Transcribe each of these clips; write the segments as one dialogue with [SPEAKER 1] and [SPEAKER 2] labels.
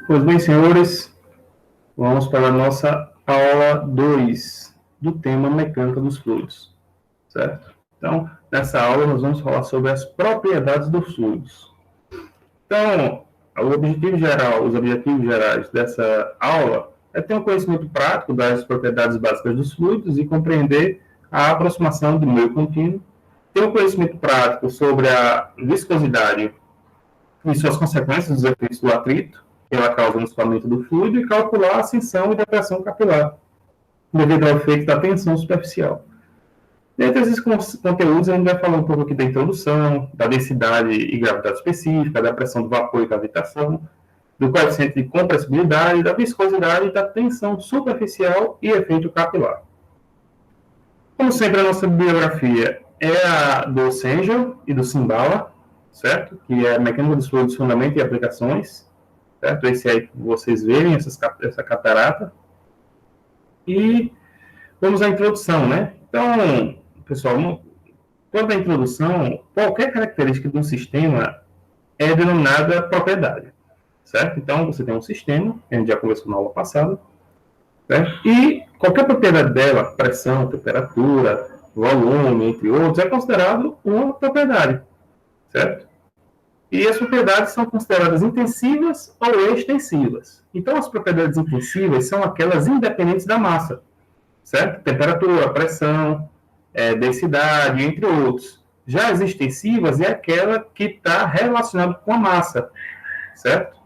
[SPEAKER 1] Pois bem, senhores, vamos para a nossa aula 2 do tema mecânica dos fluidos, certo? Então, nessa aula nós vamos falar sobre as propriedades dos fluidos. Então, os objetivos gerais dessa aula é ter um conhecimento prático das propriedades básicas dos fluidos e compreender a aproximação do meio contínuo, ter um conhecimento prático sobre a viscosidade e suas consequências dos efeitos do atrito, que ela causa no escoamento do fluido, e calcular a ascensão e depressão capilar, devido ao efeito da tensão superficial. Dentre esses conteúdos, a gente vai falar um pouco aqui da introdução, da densidade e gravidade específica, da pressão do vapor e cavitação, do coeficiente de compressibilidade, da viscosidade, da tensão superficial e efeito capilar. Como sempre, a nossa bibliografia é a do Sengel e do Simbala, certo? Que é Mecânica dos Fluidos, Fundamento e Aplicações, certo? Esse aí que vocês verem, essa catarata. E vamos à introdução, né? Então, pessoal, toda a introdução, qualquer característica de um sistema é denominada propriedade, certo? Então, você tem um sistema, que a gente já conversou na aula passada, certo? E qualquer propriedade dela, pressão, temperatura, volume, entre outros, é considerado uma propriedade, certo? E as propriedades são consideradas intensivas ou extensivas. Então, as propriedades intensivas são aquelas independentes da massa, certo? Temperatura, pressão, densidade, entre outros. Já as extensivas é aquela que está relacionada com a massa, certo?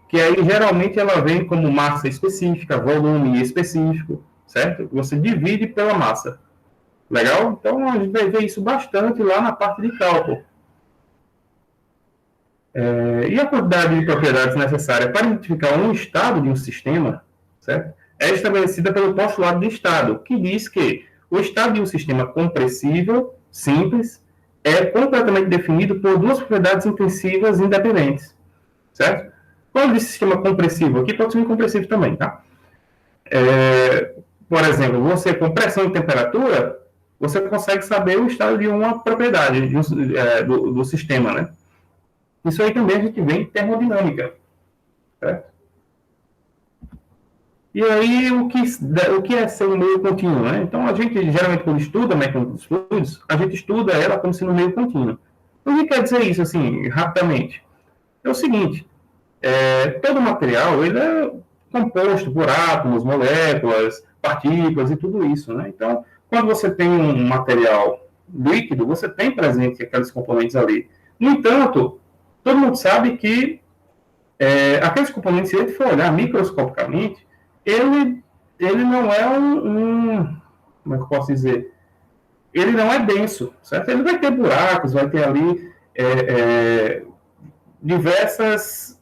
[SPEAKER 1] Que aí, geralmente, ela vem como massa específica, volume específico, certo? Você divide pela massa. Legal? Então, a gente vai ver isso bastante lá na parte de cálculo. E a quantidade de propriedades necessária para identificar um estado de um sistema, certo? É estabelecida pelo postulado de estado, que diz que o estado de um sistema compressível, simples, é completamente definido por duas propriedades intensivas independentes, certo? Quando diz sistema compressivo, aqui pode ser incompressivo também, tá? Por exemplo, você com pressão e temperatura, você consegue saber o estado de uma propriedade do sistema, né? Isso aí também a gente vê em termodinâmica, certo? E aí, o que é ser um meio contínuo, né? Então, a gente, geralmente, quando estuda a mecânica dos fluidos, a gente estuda ela como sendo um meio contínuo. O que quer dizer isso, assim, rapidamente? É o seguinte, todo material, ele é composto por átomos, moléculas, partículas e tudo isso, né? Então, quando você tem um material líquido, você tem presente aqueles componentes ali. No entanto, todo mundo sabe que aqueles componentes, se a gente for olhar microscopicamente, ele não é como é que eu posso dizer? Ele não é denso, certo? Ele vai ter buracos, vai ter ali diversas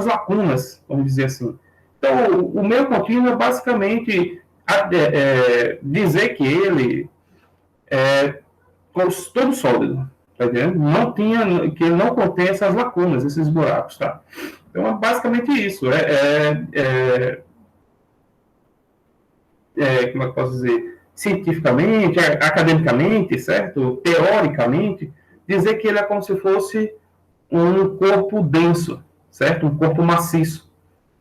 [SPEAKER 1] lacunas, vamos dizer assim. Então, o meio contínuo é basicamente dizer que ele é todo sólido, tá entendendo? Que ele não contém essas lacunas, esses buracos, tá? Então, é basicamente isso. Como é que eu posso dizer? Cientificamente, academicamente, certo? Teoricamente, dizer que ele é como se fosse um corpo denso, certo? Um corpo maciço,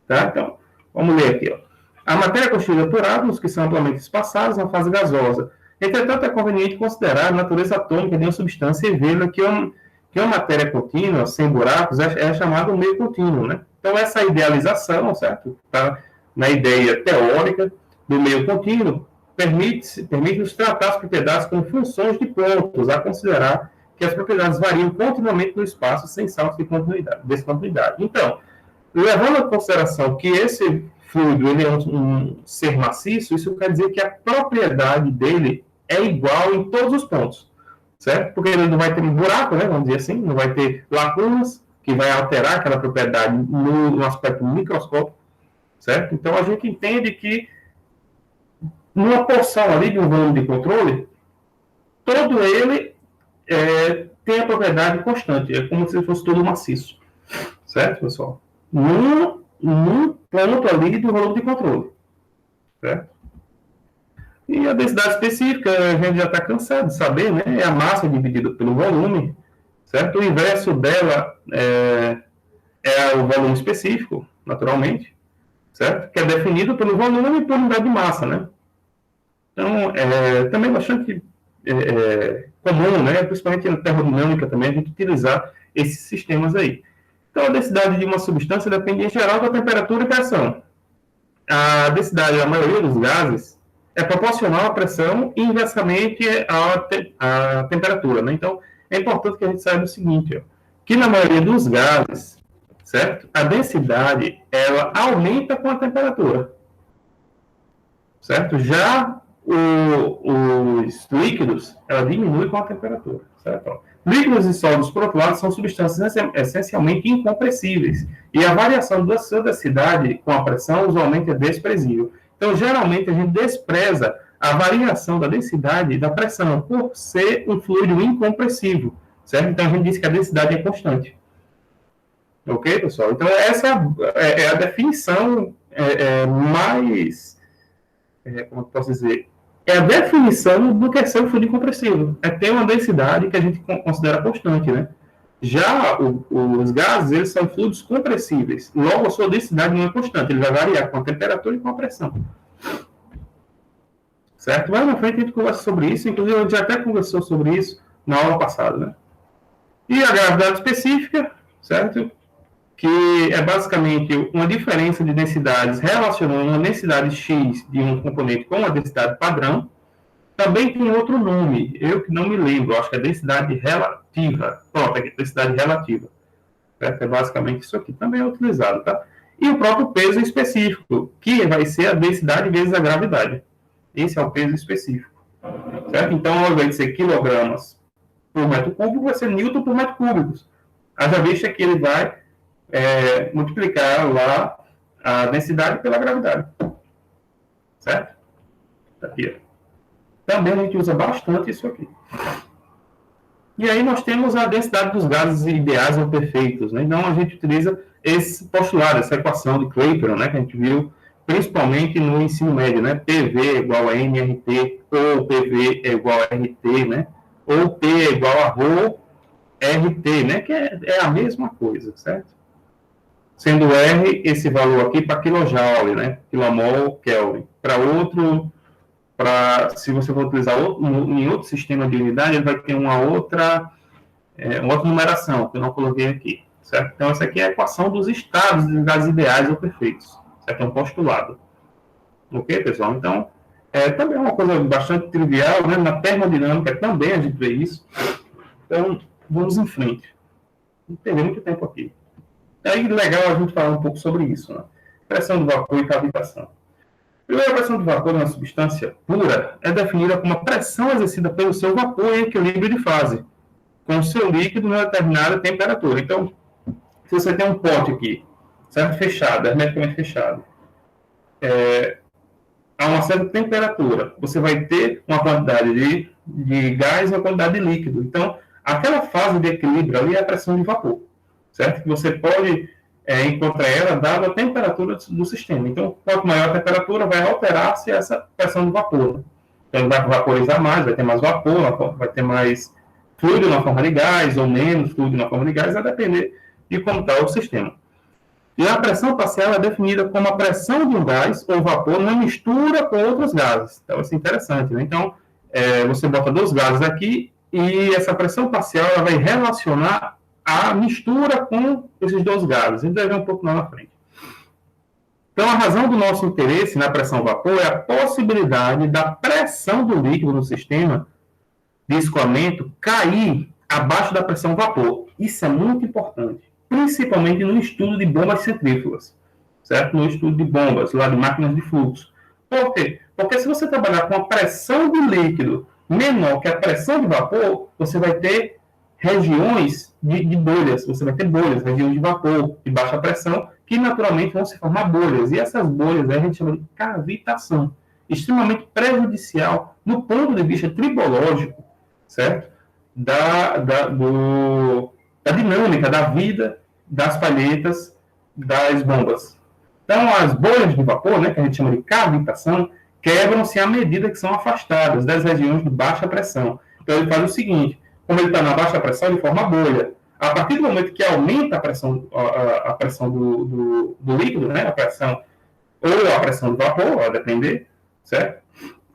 [SPEAKER 1] tá? Então, vamos ler aqui, ó. A matéria constituída por átomos que são amplamente espaçados na fase gasosa. Entretanto, é conveniente considerar a natureza atômica de uma substância e ver que uma matéria contínua, sem buracos, é chamada meio contínuo, né? Então, essa idealização, certo? Tá? Na ideia teórica do meio contínuo, permite-nos tratar as propriedades como funções de pontos, a considerar que as propriedades variam continuamente no espaço sem saltos de descontinuidade. Então, levando em consideração que esse fluido ele é um ser maciço, isso quer dizer que a propriedade dele é igual em todos os pontos, certo? Porque ele não vai ter um buraco, né, vamos dizer assim, não vai ter lacunas que vai alterar aquela propriedade no aspecto microscópico, certo? Então, a gente entende que numa porção ali de um volume de controle, todo ele tem a propriedade constante, é como se fosse todo maciço, certo, pessoal? Num ponto ali do volume de controle, certo? E a densidade específica, a gente já está cansado de saber, né? É a massa dividida pelo volume, certo? O inverso dela é o volume específico, naturalmente, certo? Que é definido pelo volume e por unidade de massa, né? Então, também bastante comum, né? Principalmente na termodinâmica também, a gente utilizar esses sistemas aí. Então, a densidade de uma substância depende, em geral, da temperatura e pressão. A densidade da maioria dos gases é proporcional à pressão e inversamente à temperatura, né? Então, é importante que a gente saiba o seguinte, ó, que na maioria dos gases, certo? A densidade, ela aumenta com a temperatura, certo? Já os líquidos, ela diminui com a temperatura, certo? Líquidos e sólidos, por outro lado, são substâncias essencialmente incompressíveis, e a variação da sua densidade com a pressão usualmente é desprezível. Então, geralmente, a gente despreza a variação da densidade e da pressão, por ser um fluido incompressível, certo? Então, a gente diz que a densidade é constante. Ok, pessoal? Então, essa é a definição mais... como eu posso dizer? É a definição do que é ser um fluido incompressível. É ter uma densidade que a gente considera constante, né? Já os gases, eles são fluidos compressíveis. Logo, a sua densidade não é constante. Ele vai variar com a temperatura e com a pressão. Certo? Mas na frente a gente conversa sobre isso. Inclusive, a gente já até conversou sobre isso na aula passada, né? E a gravidade específica, certo? Que é basicamente uma diferença de densidades relacionando uma densidade X de um componente com uma densidade padrão. Também tem outro nome, eu que não me lembro, acho que é densidade relativa. Pronto, aqui, densidade relativa. Certo? É basicamente isso aqui, também é utilizado, tá? E o próprio peso específico, que vai ser a densidade vezes a gravidade. Esse é o peso específico. Certo? Então, ao invés de ser quilogramas por metro cúbico, vai ser newton por metro cúbico. Haja vista que ele vai multiplicar lá a densidade pela gravidade. Certo? Aqui, ó. Também a gente usa bastante isso aqui. E aí nós temos a densidade dos gases ideais ou perfeitos, né? Então a gente utiliza esse postulado, essa equação de Clapeyron, né? Que a gente viu principalmente no ensino médio, né? PV é igual a nRT, ou PV é igual a RT, né? Ou P é igual a ρ RT, né? Que é a mesma coisa, certo? Sendo R esse valor aqui para kilojoule, né? Kilomol Kelvin. Para outro, se você for utilizar em outro sistema de unidade, ele vai ter uma outra numeração, que eu não coloquei aqui, certo? Então, essa aqui é a equação dos estados de gases ideais ou perfeitos, certo? É um postulado. Ok, pessoal? Então, também é uma coisa bastante trivial, né? Na termodinâmica também a gente vê isso. Então, vamos em frente. Não perder muito tempo aqui. É legal a gente falar um pouco sobre isso, né? Pressão de vapor e cavitação. Primeiro, a pressão de vapor de uma substância pura é definida como a pressão exercida pelo seu vapor em equilíbrio de fase com o seu líquido em uma determinada temperatura. Então, se você tem um pote aqui, certo? Fechado, hermeticamente fechado, a uma certa temperatura, você vai ter uma quantidade de gás e uma quantidade de líquido. Então, aquela fase de equilíbrio ali é a pressão de vapor, certo? Que você pode encontrar ela dada a temperatura do sistema. Então, quanto maior a temperatura, vai alterar-se essa pressão de vapor. Então, ele vai vaporizar mais, vai ter mais vapor, vai ter mais fluido na forma de gás ou menos fluido na forma de gás, vai depender de como está o sistema. E a pressão parcial é definida como a pressão de um gás ou vapor na mistura com outros gases. Então, isso é interessante, né? Então, você bota dois gases aqui e essa pressão parcial ela vai relacionar a mistura com esses dois gases. A gente vai ver um pouco lá na frente. Então, a razão do nosso interesse na pressão vapor é a possibilidade da pressão do líquido no sistema de escoamento cair abaixo da pressão vapor. Isso é muito importante, principalmente no estudo de bombas centrífugas, certo? No estudo de bombas, lá de máquinas de fluxo. Por quê? Porque se você trabalhar com a pressão de líquido menor que a pressão de vapor, você vai ter regiões de bolhas, você vai ter bolhas, regiões de vapor, de baixa pressão, que naturalmente vão se formar bolhas. E essas bolhas a gente chama de cavitação, extremamente prejudicial no ponto de vista tribológico, certo? Da dinâmica, da vida das palhetas, das bombas. Então, as bolhas de vapor, né, que a gente chama de cavitação, quebram-se à medida que são afastadas das regiões de baixa pressão. Então, ele faz o seguinte: como ele está na baixa pressão, ele forma bolha. A partir do momento que aumenta a pressão do líquido, né, a pressão ou a pressão do vapor, a depender, certo?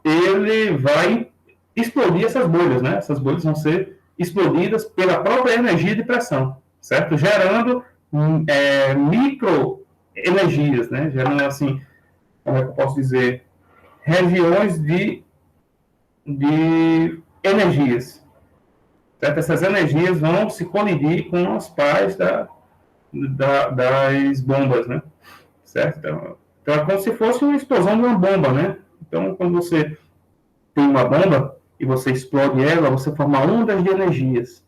[SPEAKER 1] Ele vai explodir essas bolhas, né? Essas bolhas vão ser explodidas pela própria energia de pressão, certo? Gerando microenergias, né? Gerando, assim, como é que eu posso dizer, regiões de energias, certo? Essas energias vão se colidir com as pás das bombas, né? Certo? Então, é como se fosse uma explosão de uma bomba, né? Então, quando você tem uma bomba e você explode ela, você forma ondas de energias,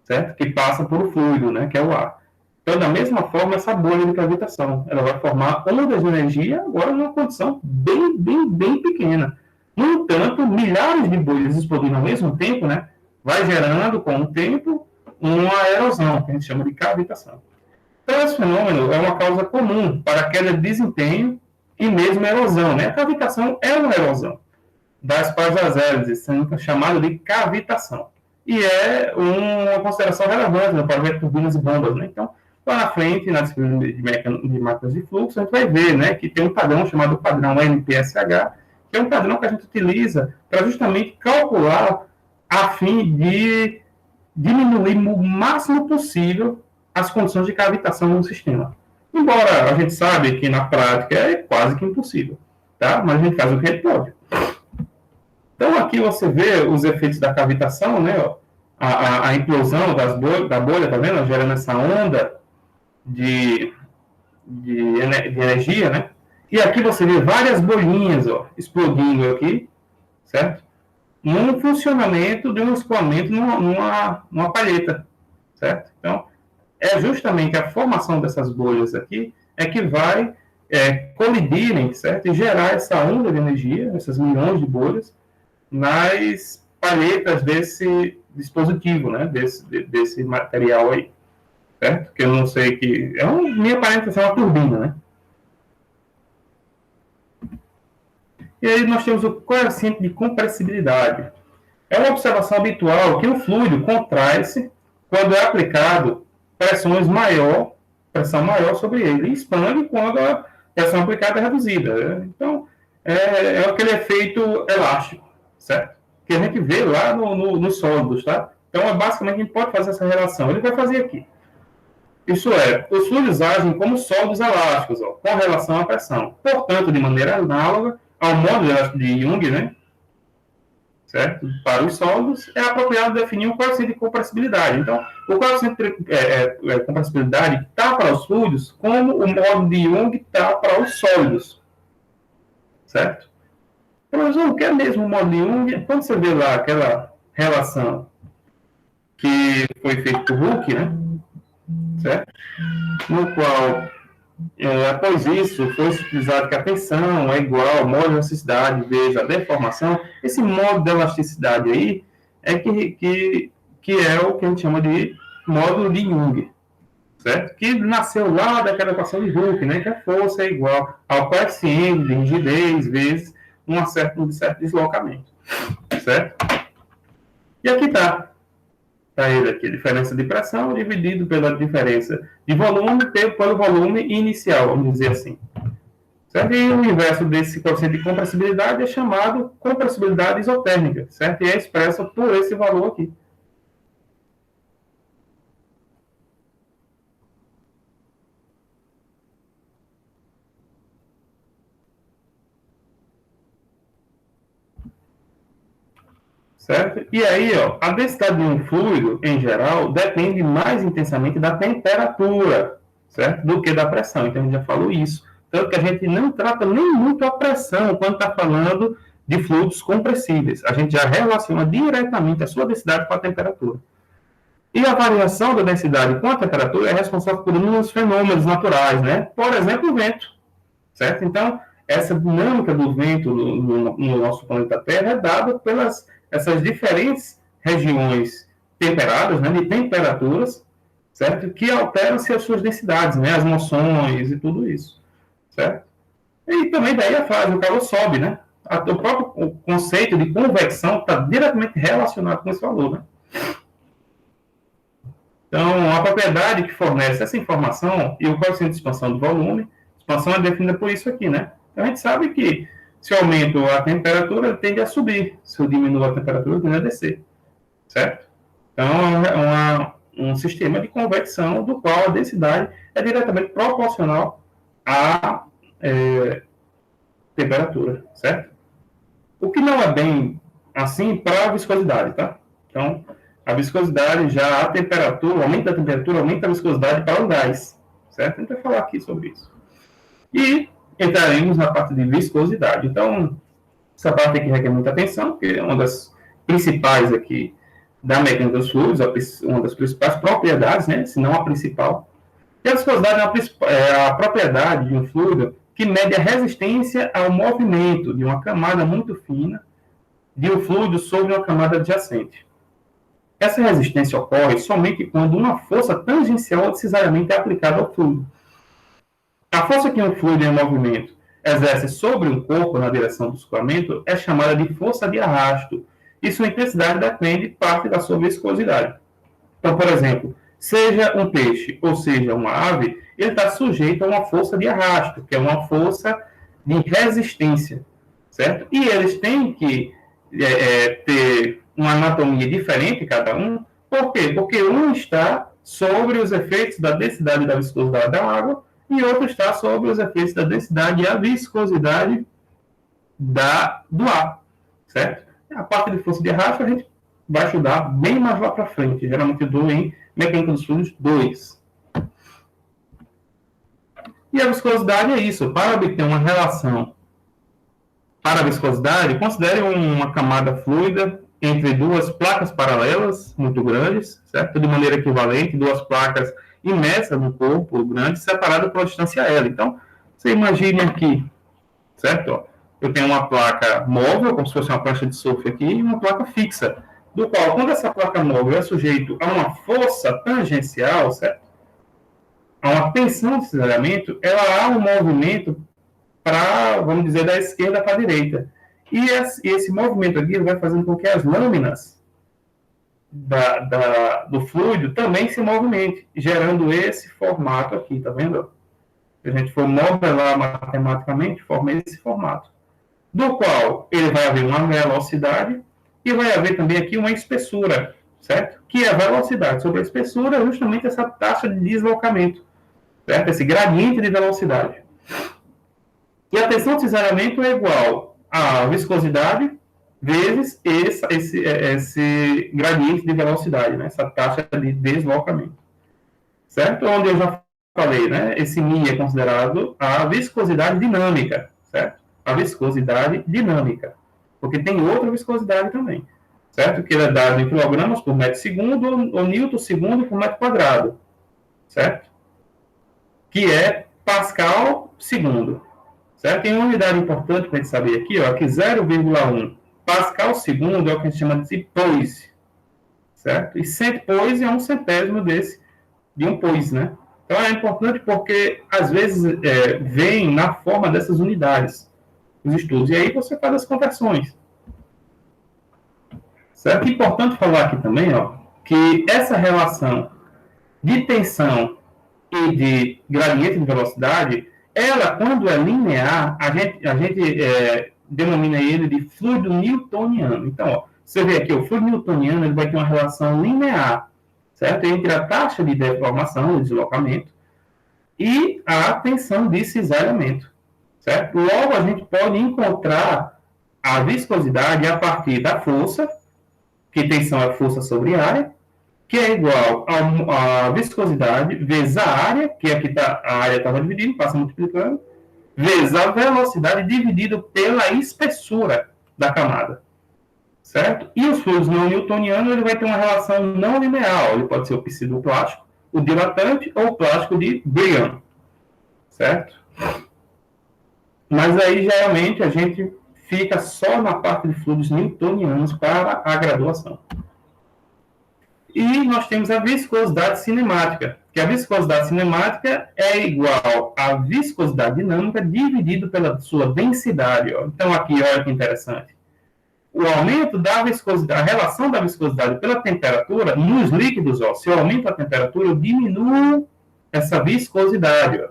[SPEAKER 1] certo? Que passam por o fluido, né? Que é o ar. Então, da mesma forma, essa bolha de cavitação, ela vai formar ondas de energia, agora numa condição bem pequena. No entanto, milhares de bolhas explodindo ao mesmo tempo, né? Vai gerando, com o tempo, uma erosão, que a gente chama de cavitação. Então, esse fenômeno é uma causa comum para a queda de desempenho e mesmo erosão, né? A cavitação é uma erosão das pás das hélices, sendo chamada de cavitação. E é uma consideração relevante no projeto de turbinas e bombas, né? Então, lá na frente, na disciplina de máquinas de fluxo, a gente vai ver, né, que tem um padrão chamado padrão NPSH, que é um padrão que a gente utiliza para justamente calcular a fim de diminuir o máximo possível as condições de cavitação no sistema. Embora a gente sabe que na prática é quase que impossível, tá? Mas a gente faz o que a gente pode. Então, aqui você vê os efeitos da cavitação, né? A implosão da bolha, tá vendo? Gerando essa onda de energia, né? E aqui você vê várias bolinhas, ó, explodindo aqui, certo? Num funcionamento de um escoamento numa palheta, certo? Então, é justamente a formação dessas bolhas aqui é que vai colidirem, certo? E gerar essa onda de energia, essas milhões de bolhas, nas palhetas desse dispositivo, né? Desse material aí, certo? Que eu não sei que... me aparenta ser uma turbina, né? E aí nós temos o coeficiente de compressibilidade. É uma observação habitual que o fluido contrai-se quando é aplicado pressão maior sobre ele, e expande quando a pressão aplicada é reduzida. Então, é aquele efeito elástico, certo? Que a gente vê lá nos sólidos, tá? Então, basicamente, a gente pode fazer essa relação. Ele vai fazer aqui. Isso é, os fluidos agem como sólidos elásticos, ó, com relação à pressão. Portanto, de maneira análoga ao módulo de Young, né? Certo? Para os sólidos, é apropriado definir um coeficiente de compressibilidade. Então, o coeficiente de compressibilidade está para os fluidos como o módulo de Young está para os sólidos. Certo? Mas o que é mesmo o módulo de Young? Quando você vê lá aquela relação que foi feita por Hooke, né? Certo? No qual, após isso, foi utilizado que a tensão é igual ao módulo de elasticidade vezes a deformação. Esse módulo de elasticidade aí é que é o que a gente chama de módulo de Young, certo? Que nasceu lá daquela equação de Hooke, né? Que a força é igual ao coeficiente de rigidez vezes um certo deslocamento, certo? E aqui está. Para ele aqui, a diferença de pressão dividido pela diferença de volume pelo volume inicial, vamos dizer assim. Certo? E o inverso desse coeficiente de compressibilidade é chamado compressibilidade isotérmica, certo? E é expressa por esse valor aqui. Certo? E aí, ó, a densidade de um fluido, em geral, depende mais intensamente da temperatura, certo? Do que da pressão. Então, a gente já falou isso. Tanto que a gente não trata nem muito a pressão quando está falando de fluidos compressíveis. A gente já relaciona diretamente a sua densidade com a temperatura. E a variação da densidade com a temperatura é responsável por uns fenômenos naturais, né? Por exemplo, o vento, certo? Então, essa dinâmica do vento no nosso planeta Terra é dada pelas essas diferentes regiões temperadas, né, de temperaturas, certo? Que alteram-se as suas densidades, né, as moções e tudo isso, certo? E também daí a frase, o calor sobe, né? O próprio conceito de convecção está diretamente relacionado com esse valor, né? Então, a propriedade que fornece essa informação e o coeficiente de expansão do volume, expansão é definida por isso aqui, né? Então, a gente sabe que se eu aumento a temperatura, ele tende a subir. Se eu diminuo a temperatura, ele tende a descer, certo? Então, é um sistema de convecção do qual a densidade é diretamente proporcional à temperatura, certo? O que não é bem assim para a viscosidade, tá? Então, a viscosidade já a temperatura, o aumento da temperatura aumenta a viscosidade para o gás, certo? A gente vai falar aqui sobre isso. E entraremos na parte de viscosidade. Então, essa parte aqui requer muita atenção, porque é uma das principais aqui da mecânica dos fluidos, uma das principais propriedades, né? Se não a principal. E a viscosidade é a propriedade de um fluido que mede a resistência ao movimento de uma camada muito fina de um fluido sobre uma camada adjacente. Essa resistência ocorre somente quando uma força tangencial ou decisoriamente é aplicada ao fluido. A força que um fluido em movimento exerce sobre um corpo na direção do escoamento é chamada de força de arrasto, e sua intensidade depende parte da sua viscosidade. Então, por exemplo, seja um peixe ou seja uma ave, ele está sujeito a uma força de arrasto, que é uma força de resistência, certo? E eles têm que ter uma anatomia diferente, cada um. Por quê? Porque um está sobre os efeitos da densidade e da viscosidade da água, e outro está sobre os efeitos da densidade e a viscosidade do ar, certo? A parte de força de arrasto a gente vai estudar bem mais lá para frente. Geralmente eu dou em mecânica dos fluidos 2. E a viscosidade é isso. Para obter uma relação para a viscosidade, considere uma camada fluida entre duas placas paralelas muito grandes, certo? De maneira equivalente, duas placas imersas no corpo grande, separadas por uma distância L. Então, você imagine aqui, certo? Eu tenho uma placa móvel, como se fosse uma prancha de surf aqui, e uma placa fixa, do qual, quando essa placa móvel é sujeito a uma força tangencial, certo? A uma tensão de deslizamento, ela há um movimento para, vamos dizer, da esquerda para a direita. E esse movimento aqui vai fazendo com que as lâminas do fluido também se movimentem, gerando esse formato aqui, tá vendo? Se a gente for modelar matematicamente, forma esse formato, do qual ele vai haver uma velocidade e vai haver também aqui uma espessura, certo? Que é a velocidade sobre a espessura é justamente essa taxa de deslocamento, certo? Esse gradiente de velocidade. E a tensão de cisalhamento é igual à viscosidade vezes esse gradiente de velocidade, né? Essa taxa de deslocamento, certo? Onde eu já falei, né? Esse μ é considerado a viscosidade dinâmica, certo? A viscosidade dinâmica, porque tem outra viscosidade também, certo? Que é dado em quilogramas por metro segundo ou newton segundo por metro quadrado, certo? Que é Pascal segundo, certo? Tem uma unidade importante para a gente saber aqui, ó, que 0,1 Pascal segundo é o que a gente chama de poise, certo? E cent poise é um centésimo de um poise, né? Então é importante porque às vezes vem na forma dessas unidades os estudos, e aí você faz as conversões. Certo? É importante falar aqui também, ó, que essa relação de tensão e de gradiente de velocidade, ela, quando é linear, a gente denomina ele de fluido newtoniano. Então, ó, você vê aqui, o fluido newtoniano ele vai ter uma relação linear, certo? Entre a taxa de deformação, de deslocamento, e a tensão de cisalhamento. Certo? Logo, a gente pode encontrar a viscosidade a partir da força, que tensão é força sobre área, que é igual a viscosidade vezes a área, que aqui a área estava dividida, passa multiplicando, vezes a velocidade dividido pela espessura da camada. Certo? E os fluidos não newtonianos, ele vai ter uma relação não linear. Ele pode ser o pseudoplástico, o dilatante ou o plástico de Briand. Certo? Mas aí, geralmente, a gente fica só na parte de fluidos newtonianos para a graduação. E nós temos a viscosidade cinemática, que a viscosidade cinemática é igual à viscosidade dinâmica dividido pela sua densidade. Ó. Então, aqui, olha que interessante. o aumento da viscosidade, a relação da viscosidade pela temperatura, nos líquidos, ó, se eu aumento a temperatura, eu diminuo essa viscosidade, ó,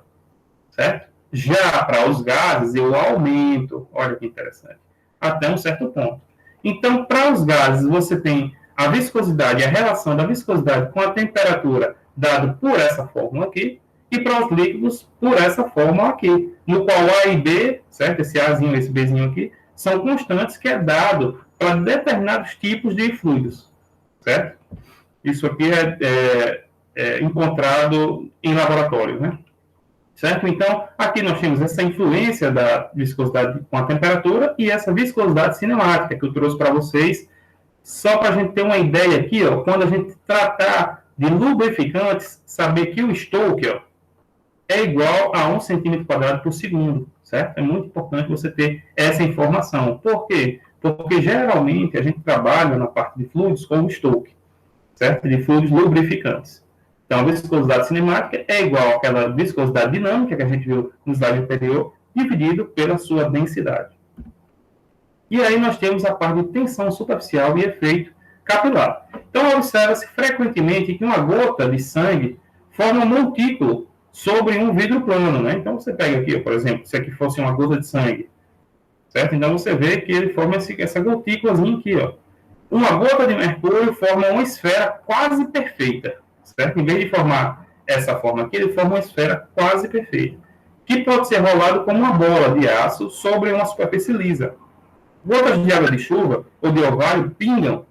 [SPEAKER 1] certo? Já para os gases, eu aumento, olha que interessante, até um certo ponto. Então, para os gases, você tem a viscosidade, a relação da viscosidade com a temperatura, dado por essa fórmula aqui, e para os líquidos, por essa fórmula aqui, no qual A e B, certo? Esse Azinho, esse Bzinho aqui, são constantes que é dado para determinados tipos de fluidos, certo? Isso aqui é encontrado em laboratório, né? Certo? Então, aqui nós temos essa influência da viscosidade com a temperatura e essa viscosidade cinemática que eu trouxe para vocês, só para a gente ter uma ideia aqui, ó, quando a gente tratar de lubrificantes, saber que o Stoke, ó, é igual a 1 centímetro quadrado por segundo, certo? É muito importante você ter essa informação. Por quê? Porque geralmente a gente trabalha na parte de fluidos com o Stoke, certo? De fluidos lubrificantes. Então, a viscosidade cinemática é igual àquela viscosidade dinâmica que a gente viu no slide anterior, dividido pela sua densidade. E aí nós temos a parte de tensão superficial e efeito capilar. Então, observa-se frequentemente que uma gota de sangue forma um montículo sobre um vidro plano, né? Então, você pega aqui, por exemplo, se aqui fosse uma gota de sangue, certo? Então, você vê que ele forma essa gotículazinha aqui, ó. Uma gota de mercúrio forma uma esfera quase perfeita, certo? Em vez de formar essa forma aqui, ele forma uma esfera quase perfeita, que pode ser rolado como uma bola de aço sobre uma superfície lisa. Gotas de água de chuva ou de orvalho pingam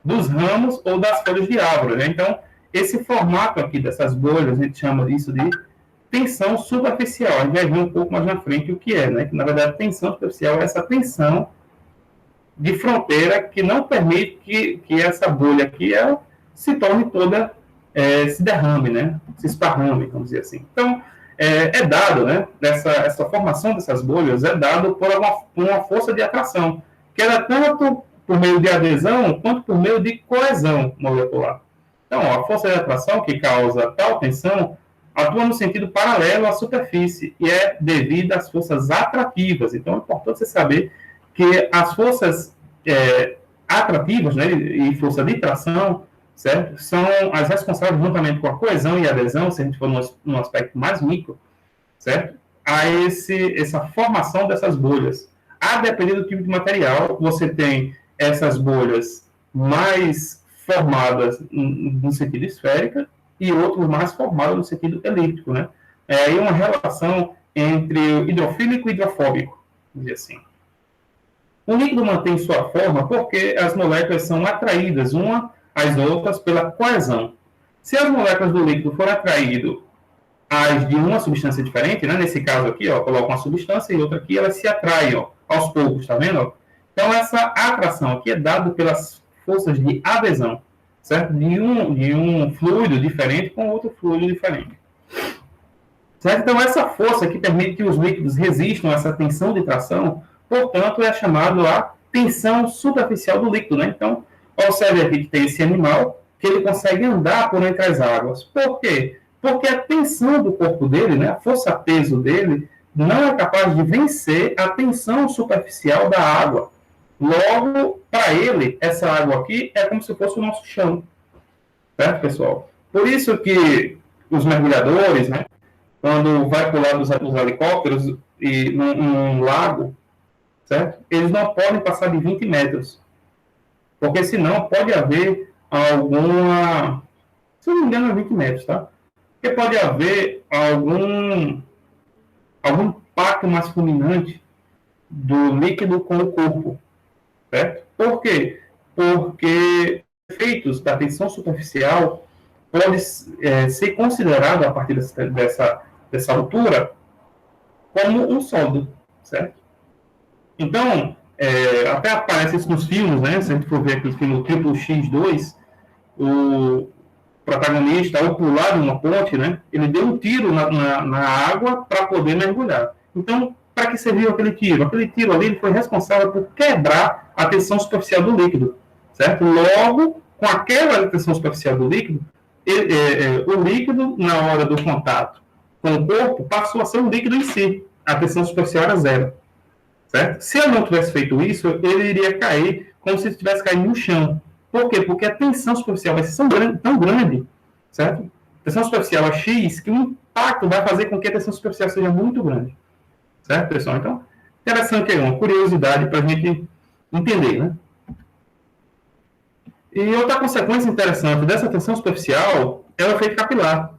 [SPEAKER 1] dos ramos ou das folhas de árvore, né? Então, esse formato aqui dessas bolhas, a gente chama isso de tensão superficial. A gente vai ver um pouco mais na frente o que é, né? Que, na verdade, tensão superficial é essa tensão de fronteira que não permite que essa bolha aqui se torne toda, se derrame, né? Se esparrame, vamos dizer assim. Então, é dado, né? Essa formação dessas bolhas é dado por uma força de atração, que ela tanto por meio de adesão quanto por meio de coesão molecular. Então, a força de atração que causa tal tensão atua no sentido paralelo à superfície e é devida às forças atrativas. Então, é importante você saber que as forças atrativas, né, e força de tração, certo? São as responsáveis, juntamente com a coesão e a adesão, se a gente for num aspecto mais micro, certo? A essa formação dessas bolhas. A depender do tipo de material, você tem essas bolhas mais formadas no sentido esférica e outros mais formadas no sentido elíptico, né? É aí uma relação entre hidrofílico e hidrofóbico, vamos dizer assim. O líquido mantém sua forma porque as moléculas são atraídas umas às outras pela coesão. Se as moléculas do líquido forem atraídas às de uma substância diferente, né? Nesse caso aqui, ó, coloco uma substância e outra aqui, elas se atraem, ó, aos poucos, tá vendo? Então, essa atração aqui é dada pelas forças de adesão, certo? De um fluido diferente com outro fluido diferente. Certo? Então, essa força que permite que os líquidos resistam a essa tensão de tração, portanto, é chamado a tensão superficial do líquido, né? Então, observe aqui que tem esse animal que ele consegue andar por entre as águas. Por quê? Porque a tensão do corpo dele, né, a força-peso dele, não é capaz de vencer a tensão superficial da água. Logo, para ele, essa água aqui é como se fosse o nosso chão. Certo, pessoal? Por isso que os mergulhadores, né, quando vai pular dos helicópteros e num lago, certo? Eles não podem passar de 20 metros. Porque senão pode haver alguma... Se eu não me engano, é 20 metros, tá? Porque pode haver algum impacto mais fulminante do líquido com o corpo, certo? Por quê? Porque efeitos da tensão superficial pode ser considerado, a partir dessa altura, como um sólido, certo? Então, até aparece isso nos filmes, né? Se a gente for ver aquele filme Triple X2, o protagonista, ao pular de uma ponte, né? Ele deu um tiro na água para poder mergulhar. Então, para que serviu aquele tiro? Aquele tiro ali ele foi responsável por quebrar a tensão superficial do líquido, certo? Logo, com aquela tensão superficial do líquido, o líquido, na hora do contato com o corpo, passou a ser um líquido em si. A tensão superficial era zero, certo? Se eu não tivesse feito isso, ele iria cair como se estivesse caindo no chão. Por quê? Porque a tensão superficial vai ser tão grande, certo? A tensão superficial é X, que o impacto vai fazer com que a tensão superficial seja muito grande. Certo, pessoal? Então, interessante aí, uma curiosidade para a gente entender, né? E outra consequência interessante dessa tensão superficial é o efeito capilar,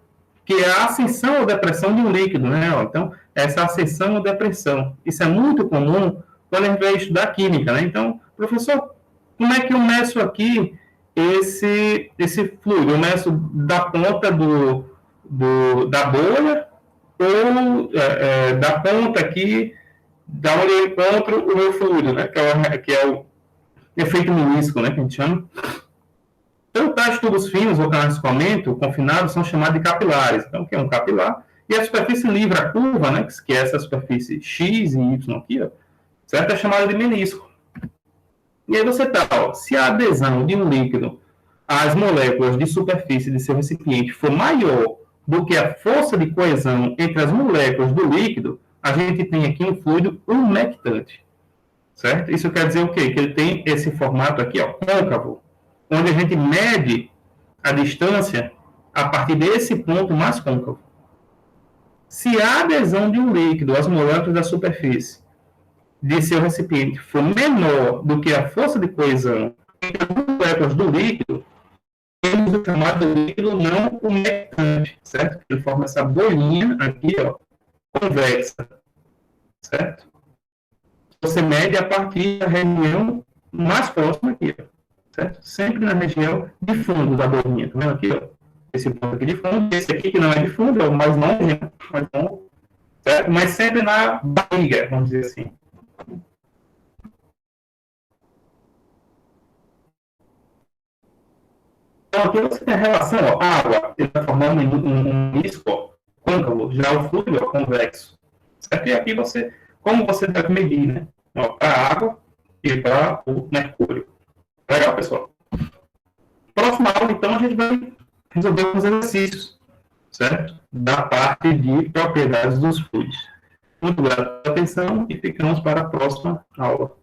[SPEAKER 1] que é a ascensão ou depressão de um líquido, né? Então, essa ascensão ou depressão. Isso é muito comum quando a gente vai estudar química, né? Então, professor, como é que eu meço aqui esse fluido? Eu meço da ponta da bolha ou da ponta aqui da onde eu encontro o meu fluido, né? Que é o efeito menisco, né? Que a gente chama. Então, tais tubos finos ou canais de escoamento confinados são chamados de capilares. Então, o que é um capilar? E a superfície livre, a curva, né? Que é essa superfície X e Y aqui, ó, certo? É chamada de menisco. E aí você tá, ó, se a adesão de um líquido às moléculas de superfície de seu recipiente for maior do que a força de coesão entre as moléculas do líquido, a gente tem aqui um fluido umectante, certo? Isso quer dizer o quê? Que ele tem esse formato aqui, ó, côncavo, onde a gente mede a distância a partir desse ponto mais côncavo. Se a adesão de um líquido às moléculas da superfície de seu recipiente for menor do que a força de coesão entre as moléculas do líquido, temos o chamado líquido não umectante, certo? Ele forma essa bolinha aqui, ó, convexa, certo? Você mede a partir da região mais próxima aqui, ó, certo? Sempre na região de fundo da bolinha, tá vendo aqui, ó? Esse ponto aqui de fundo, esse aqui que não é de fundo, é o mais longe, né? Mais longe, certo? Mas sempre na barriga, vamos dizer assim. Então, aqui você tem a relação, ó, água, ele vai formar um disco côncavo, já o fluido é convexo. Certo? E aqui você, como você deve medir, né? Para a água e para o mercúrio. Legal, pessoal? Próxima aula, então, a gente vai resolver alguns exercícios, certo? Da parte de propriedades dos fluidos. Muito obrigado pela atenção e ficamos para a próxima aula.